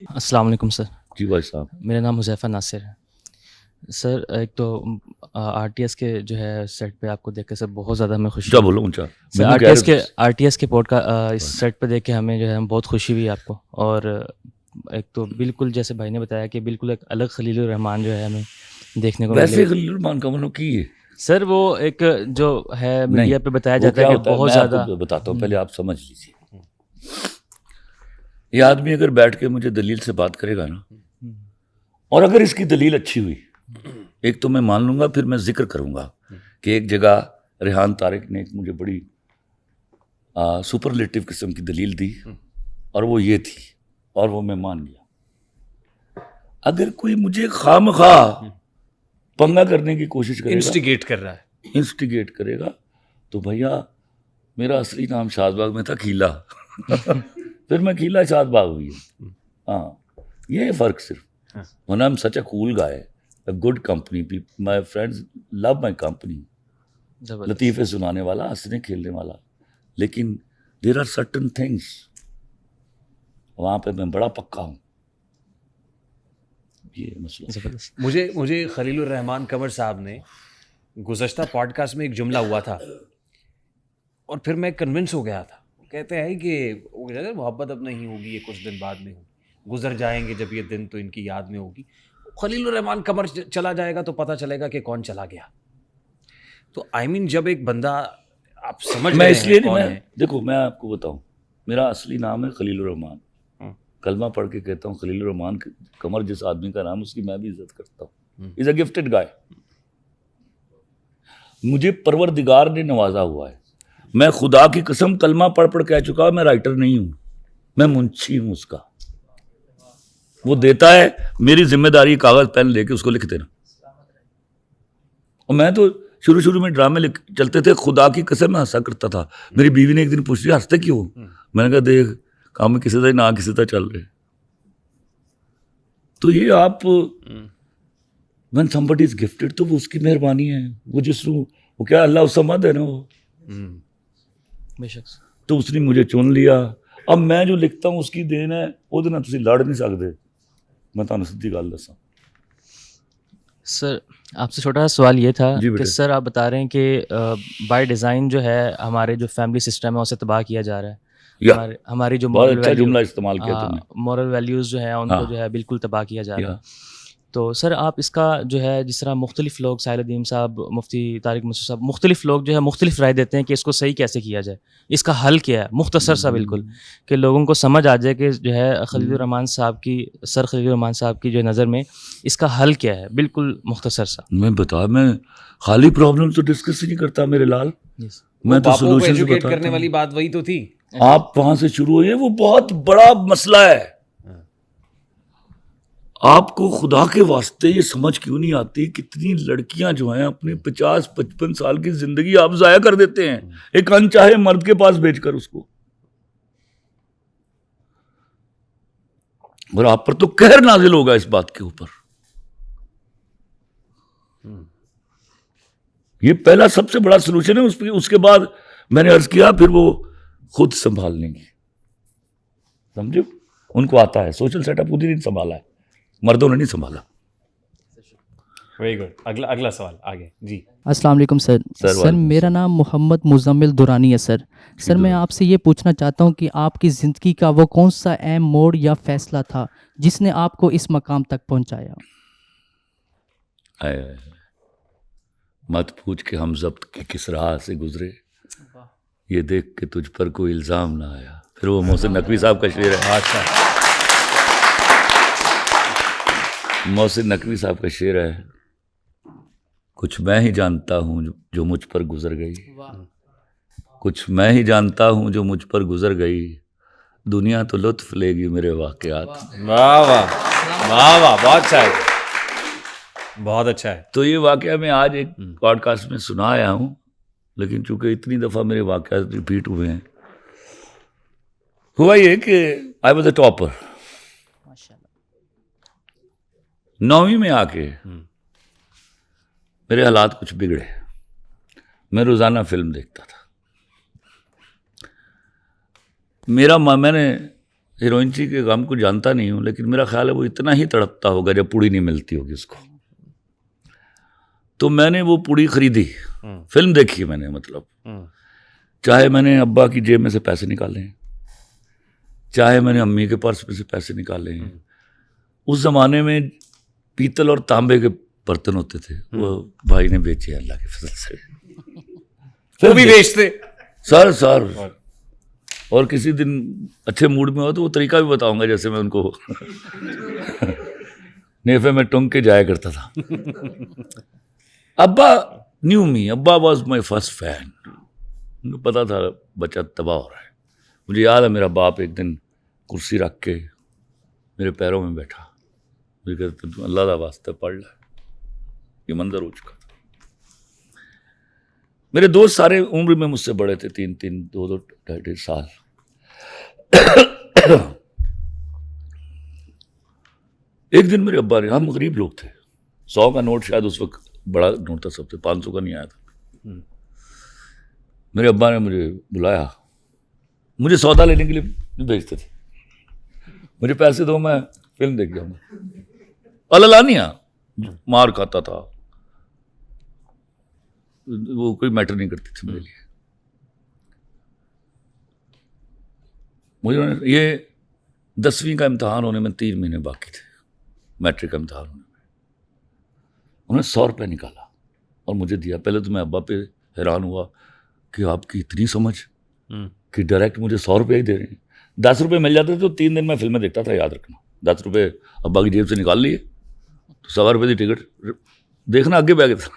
अस्सलाम वालेकुम सर। जी भाई साहब। मेरा नाम हुज़ैफ़ा नासिर है। सर एक तो आरटीएस के जो है सेट पे आपको देख के सर बहुत ज़्यादा हमें खुशी ऊंचा हुई। बोलो, ऊंचा। सर मैनू कह रहे हो आरटीएस के इस सेट पे देख के हमें जो है बहुत खुशी हुई आपको। और एक तो बिल्कुल जैसे भाई ने बताया कि बिल्कुल एक अलग खलीलुर रहमान जो है हमें देखने को वैसे मिले। खलील रहमान का मतलब की है? सर वो एक जो है नहीं, मीडिया पे बताया वो जाता है क्या कि होता है बहुत मैं ज़्यादा। आपको बताता हूँ, पहले आप समझ लीजिए। ये आदमी अगर बैठ के मुझे दलील से बात करेगा ना, और अगर इसकी दलील अच्छी हुई, एक तो मैं मान लूंगा, फिर मैं जिक्र करूंगा कि एक जगह रेहान तारिक ने एक मुझे बड़ी सुपरलेटिव किस्म की दलील दी और वो ये थी, और वो मैं मान गया। अगर कोई मुझे खामखा पंगा करने की कोशिश करेगा, इंस्टिगेट करेगा, तो भैया मेरा असली नाम शाहबाग में था खीला फिर मैं खीला शाहबाग हुई। हाँ, ये फर्क सिर्फ। when I'm such a cool guy, a good company, my friends love my company, लतीफ़े सुनाने वाला, हंसने खेलने वाला, लेकिन देर आर सर्टन थिंग्स वहाँ पे मैं बड़ा पक्का हूँ। ये मसला। मुझे खलीलुर रहमान कमर साहब ने गुज़श्ता पॉडकास्ट में एक जुमला हुआ था और फिर मैं कन्विंस हो गया था। कहते हैं कि अगर मोहब्बत अब नहीं होगी, ये कुछ दिन बाद में होगी, गुजर जाएंगे जब ये दिन तो इनकी याद में होगी। खलीलुर रहमान कमर चला जाएगा तो पता चलेगा कि कौन चला गया। तो आई मीन जब एक बंदा आप समझ मैं रहे इसलिए हैं नहीं, कौन मैं है। देखो मैं आपको बताऊं, मेरा असली नाम है खलीलुर रहमान। कलमा पढ़ के कहता हूँ खलीलुर रहमान कमर जिस आदमी का नाम, उसकी मैं भी इज्जत करता हूँ। इज अ गिफ्टेड गाय। मुझे परवरदिगार ने नवाजा हुआ है। मैं खुदा की कसम कलमा पढ़ पढ़ कह चुका, मैं राइटर नहीं हूं, मैं मुंशी हूं उसका। वो देता है, मेरी जिम्मेदारी कागज पेन लेके उसको लिख देना। और मैं तो शुरू शुरू में ड्रामे चलते थे, खुदा की कसम मैं हंसा करता था। मेरी बीवी ने एक दिन पूछ लिया हंसते क्यों? मैंने कहा देख काम किसी का ना किसी का चल रहे। तो ये आप व्हेन समबडी इज गिफ्टेड, तो वो उसकी मेहरबानी है। वो वो क्या अल्लाह समद है ना, वो बेशक। तो उसने मुझे चुन लिया। अब मैं जो लिखता हूँ उसकी देन है, ਉਹਦੇ ਨਾਲ ਤੁਸੀਂ लड़ नहीं सकते। मैं ਤੁਹਾਨੂੰ सीधी गल दसा। सर आपसे छोटा सा सवाल ये था जी कि बेटे। सर आप बता रहे हैं कि बाय डिज़ाइन जो है हमारे जो फैमिली सिस्टम है उसे तबाह किया जा रहा है। या हमारी जो बहुत अच्छा जुमला इस्तेमाल किया तुमने। मॉरल वैल्यूज़ जो हैं उनको जो हाँ, है बिल्कुल तबाह किया जा रहा या है। तो सर आप इसका जो है जिस तरह मुख्तलिफ़ लोग साहिल अदीम साहब, मुफ्ती तारिक मसूद साहब, मुख्तलिफ़ लोग जो है मुख्तलिफ़ राय देते हैं कि इसको सही कैसे किया जाए, इसका हल क्या है, मुख्तसर सा बिल्कुल, कि लोगों को समझ आ जाए कि जो है खलीलुर रहमान साहब की, सर खलीलुर रहमान साहब की जो नज़र में इसका हल क्या है, बिल्कुल मुख्तसर सा। मैं खाली प्रॉब्लम तो डिस्कस ही नहीं करता मेरे लाल। मैं तो बापू को सोल्यूशन एजुकेट बताता करने हूँ। वाली बात वही तो थी। आप वहां से शुरू होइए, वो बहुत बड़ा मसला है। आपको खुदा के वास्ते ये समझ क्यों नहीं आती, कितनी लड़कियां जो हैं अपने 50-55 साल की जिंदगी आप जाया कर देते हैं एक अनचाहे मर्द के पास भेजकर उसको। और आप पर तो कहर नाजिल होगा इस बात के ऊपर। ये पहला सबसे बड़ा सोल्यूशन है। उसके बाद मैंने अर्ज किया फिर वो खुद संभाल लेंगे। समझो, उनको आता है। सोशल सेटअप खुद ही नहीं संभाला है, मर्दों ने नहीं संभाला। Very good. अगला सवाल आगे जी। अस्सलाम वालेकुम सर। सर मेरा नाम मोहम्मद मुज़म्मिल दुरानी है सर। सर मैं आपसे ये पूछना चाहता हूँ कि आपकी ज़िंदगी का वो कौन सा अहम मोड़ या फैसला था जिसने आपको इस मकाम तक पहुँचाया? मत पूछ के हम जब्त के किस राह से गुजरे, ये देख के तुझ पर कोई इल्ज़ाम ना आया। फिर वो मोहसिन नकवी साहब का शेर है। अच्छा, मोहसिन नकवी साहब का शेर है, कुछ मैं ही जानता हूँ जो मुझ पर गुजर गई, कुछ मैं ही जानता हूँ जो मुझ पर गुजर गई, दुनिया तो लुत्फ लेगी मेरे वाक़यात। वाह वाह वाह वाह, बहुत अच्छा है, बहुत अच्छा है। तो ये वाक़या मैं आज एक पॉडकास्ट में सुना आया हूँ, लेकिन चूंकि इतनी दफ़ा मेरे वाक़यात रिपीट हुए हैं, हुआ ये कि आई वॉज अ टॉपर। 9वीं में आके मेरे हालात कुछ बिगड़े। मैं रोज़ाना फिल्म देखता था। मैंने हीरोइन जी के काम को जानता नहीं हूँ, लेकिन मेरा ख्याल है वो इतना ही तड़पता होगा जब पूड़ी नहीं मिलती होगी उसको। तो मैंने वो पूड़ी खरीदी, फिल्म देखी मैंने, मतलब चाहे मैंने अब्बा की जेब में से पैसे निकाले हैं, चाहे मैंने अम्मी के पर्स में से पैसे निकाले हैं। उस जमाने में पीतल और तांबे के बर्तन होते थे, वो भाई ने बेचे अल्लाह के फजल से। वो भी बेचते सर। और किसी दिन अच्छे मूड में हो तो वो तरीका भी बताऊंगा, जैसे मैं उनको नेफे में टोंक के जाया करता था। अब्बा न्यू मी, अब्बा वॉज माई फर्स्ट फैन। उनको पता था बच्चा तबाह हो रहा है। मुझे याद है मेरा बाप एक दिन कुर्सी रख के मेरे पैरों में बैठा, मुझे कहते तुम अल्लाह का वास्ते पढ़ ले, ये मंजर हो चुका था। मेरे दोस्त सारे उम्र में मुझसे बड़े थे, 3-3, 2-2, 2.5 साल। एक दिन मेरे अब्बा ने, हम गरीब लोग थे, 100 का नोट शायद उस वक्त बड़ा नोट था सबसे, 500 का नहीं आया था। मेरे अब्बा ने मुझे बुलाया, मुझे सौदा लेने के लिए नहीं भेजते थे, मुझे पैसे दो मैं फिल्म देख जाऊंगा। अलानिया मार खाता था, वो कोई मैटर नहीं करती थी मेरे लिए। मुझे ये 10वीं का इम्तहान होने में 3 महीने बाकी थे, मैट्रिक का इम्तहान होने में। उन्होंने 100 रुपये निकाला और मुझे दिया। पहले तो मैं अब्बा पे हैरान हुआ कि आपकी इतनी समझ कि डायरेक्ट मुझे 100 रुपये ही दे रहे हैं। 10 रुपये मिल जाते तो 3 दिन में फिल्में देखता था, याद रखना। 10 रुपये अब्बा की जेब से निकाल लिए तो 1.25 रुपये की टिकट देखना, आगे बैग था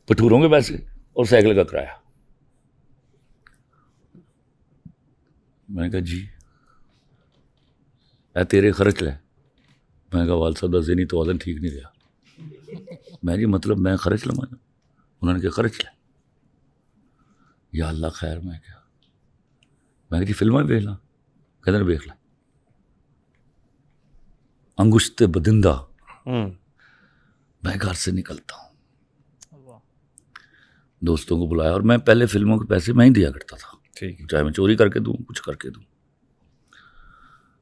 भटूरों के पैसे और साइकिल का किराया। मैंने कहा जी ऐ तेरे खर्च ले। मैंने कहा वाल साहब ज़हनी तवाज़ुन ठीक नहीं रहा। मैं जी मतलब मैं खर्च लूँ? उन्होंने कहा खर्च ले। या अल्लाह खैर। मैं कहा जी फिल्में वेख ला? कहते वेख ला। अंगुश्ते बदिंदा मैं घर से निकलता हूँ, दोस्तों को बुलाया, और मैं पहले फिल्मों के पैसे मैं ही दिया करता था, ठीक, चाहे मैं चोरी करके दूँ, कुछ करके दूँ।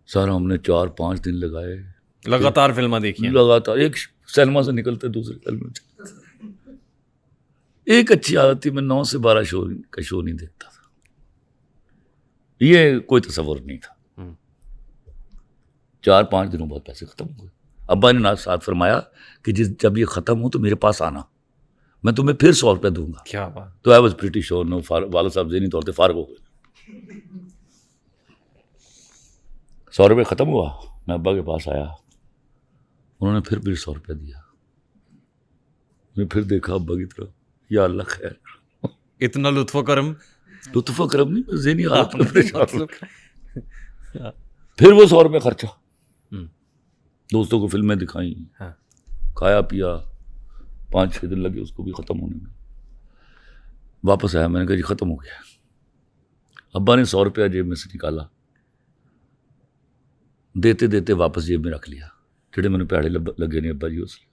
सारा हमने 4-5 दिन लगाए, लगातार फिल्में देखी, लगातार एक सिनेमा से निकलते दूसरे फिल्म में। एक अच्छी आदत थी, मैं 9 से 12 शो का शो नहीं देखता था। ये कोई तस्वर नहीं था। 4-5 दिनों बाद पैसे खत्म हो गए। अब्बा ने साथ फरमाया कि जब ये ख़त्म हो तो मेरे पास आना, मैं तुम्हें फिर 100 रुपये दूंगा। क्या बात। तो I was pretty sure no वाला साहब ज़हनी तौर पर फारग हो गए। 100 रुपये ख़त्म हुआ, मैं अब्बा के पास आया, उन्होंने फिर 100 रुपये दिया। मैं फिर देखा अब्बा की तरफ, या अल्लाह खैर। इतना लुत्फ़ो करम नहीं, ज़हनी हालत में परेशान। फिर वो 100 रुपये खर्चा, दोस्तों को फिल्में दिखाई, हाँ। खाया पिया, 5-6 दिन लगे उसको भी ख़त्म होने में। वापस आया, मैंने कहा जी ख़त्म हो गया। अब्बा ने 100 रुपया जेब में से निकाला, देते देते वापस जेब में रख लिया, जेड़े मैंने पैड़े लगे नहीं अब्बा जी उसने।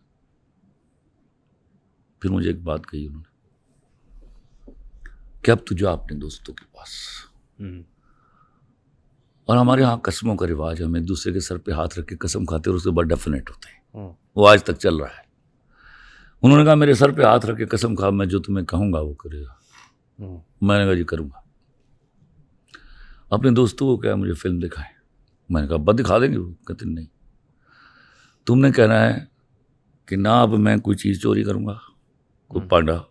फिर मुझे एक बात कही उन्होंने कि अब तू जा अपने दोस्तों के पास। और हमारे यहाँ कसमों का रिवाज है, हम एक दूसरे के सर पे हाथ रख के कसम खाते और उसके बाद डेफिनेट होते हैं, वो आज तक चल रहा है। उन्होंने कहा मेरे सर पे हाथ रख के कसम खा, मैं जो तुम्हें कहूँगा वो करेगा। मैंने कहा जी करूँगा। अपने दोस्तों को क्या मुझे फिल्म दिखाएं? मैंने कहा अब्बा दिखा देंगे। वो कहते नहीं, तुमने कहना है कि ना अब मैं कोई चीज़ चोरी करूँगा, कोई पांडा,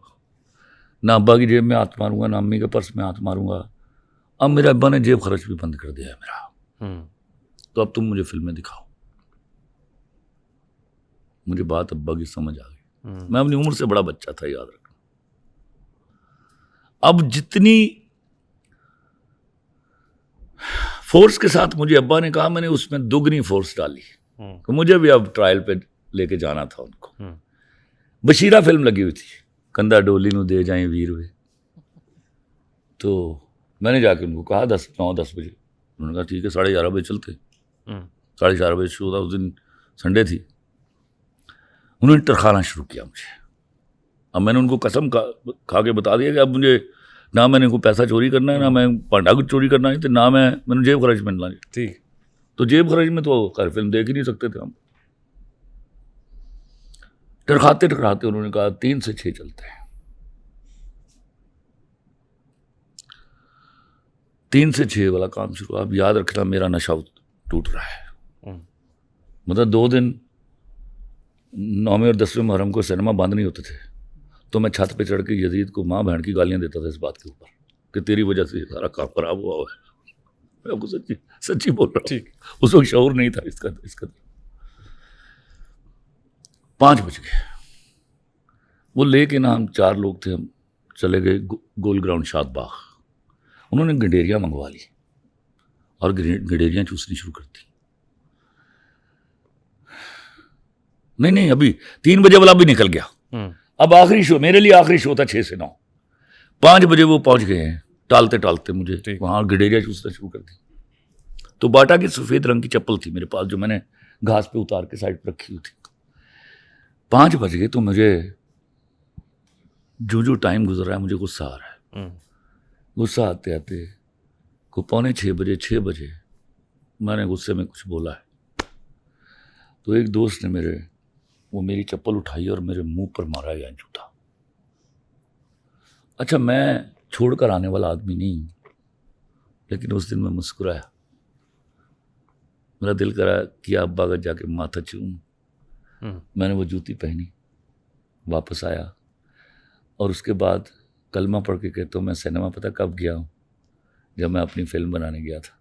ना अब्बा की जेब में हाथ मारूंगा, ना अम्मी के पर्स में हाथ मारूंगा। अब मेरे अब्बा ने जेब खर्च भी बंद कर दिया है मेरा, तो अब तुम मुझे फिल्में दिखाओ। मुझे बात अब्बा की समझ आ गई। मैं अपनी उम्र से बड़ा बच्चा था, याद रखना। अब जितनी फोर्स के साथ मुझे अब्बा ने कहा, मैंने उसमें दुगनी फोर्स डाली। तो मुझे भी अब ट्रायल पे लेके जाना था उनको। बशीरा फिल्म लगी हुई थी, कंधा डोली नू दे जाए वीर वे। तो मैंने जाके उनको कहा 9-10 बजे। उन्होंने कहा ठीक है, 11:30 बजे चलते। 4:30 बजे शुरू था, उस दिन संडे थी। उन्होंने टरखाना शुरू किया मुझे। अब मैंने उनको कसम खा के बता दिया कि अब मुझे ना मैंने कोई पैसा चोरी करना है, ना मैं भांडा कुछ चोरी करना है, तो ना मैंने जेब खर्च मिलना है। ठीक। तो जेब खर्च में तो खैर फिल्म देख ही नहीं सकते थे हम। टरखाते टकराते उन्होंने कहा 3 से 6 चलते हैं। 3 से 6 वाला काम शुरू। आप याद रखना मेरा नशा टूट रहा है। मतलब 2 दिन 9वें और 10वें मुहर्रम को सिनेमा बंद नहीं होते थे, तो मैं छत पे चढ़ के यजीद को माँ बहन की गालियां देता था इस बात के ऊपर कि तेरी वजह से सारा काम खराब हुआ है। मैं आपको सच्ची बोल रहा हूँ। ठीक। उस वक्त शऊर नहीं था इसका। 5 बज गए, वो लेके ना हम 4 लोग थे, हम चले गए गोल ग्राउंड शाद बाग। उन्होंने गंडेरियाँ मंगवा ली और गंडेरियाँ चूसनी शुरू कर दी। नहीं अभी 3 बजे वाला भी निकल गया। अब आखिरी शो, मेरे लिए आखिरी शो था 6 से 9। 5 बजे वो पहुंच गए हैं, टालते टालते मुझे वहां गंडेरियाँ चूसना शुरू कर दी। तो बाटा की सफ़ेद रंग की चप्पल थी मेरे पास, जो मैंने घास पे उतार के साइड पर रखी हुई थी। 5 बज गए तो मुझे जो टाइम गुजर रहा है मुझे गुस्सा आ रहा है। गुस्सा आते आते को 5:45 बजे मैंने गुस्से में कुछ बोला है, तो एक दोस्त ने मेरी चप्पल उठाई और मेरे मुंह पर मारा या जूता। अच्छा, मैं छोड़कर आने वाला आदमी नहीं, लेकिन उस दिन मैं मुस्कुराया। मेरा दिल करा कि अब्बा का जाके माथा चूमूं। मैंने वो जूती पहनी, वापस आया और उसके बाद कलमा पढ़ के कहता हूँ मैं सिनेमा पता कब गया हूँ, जब मैं अपनी फिल्म बनाने गया था।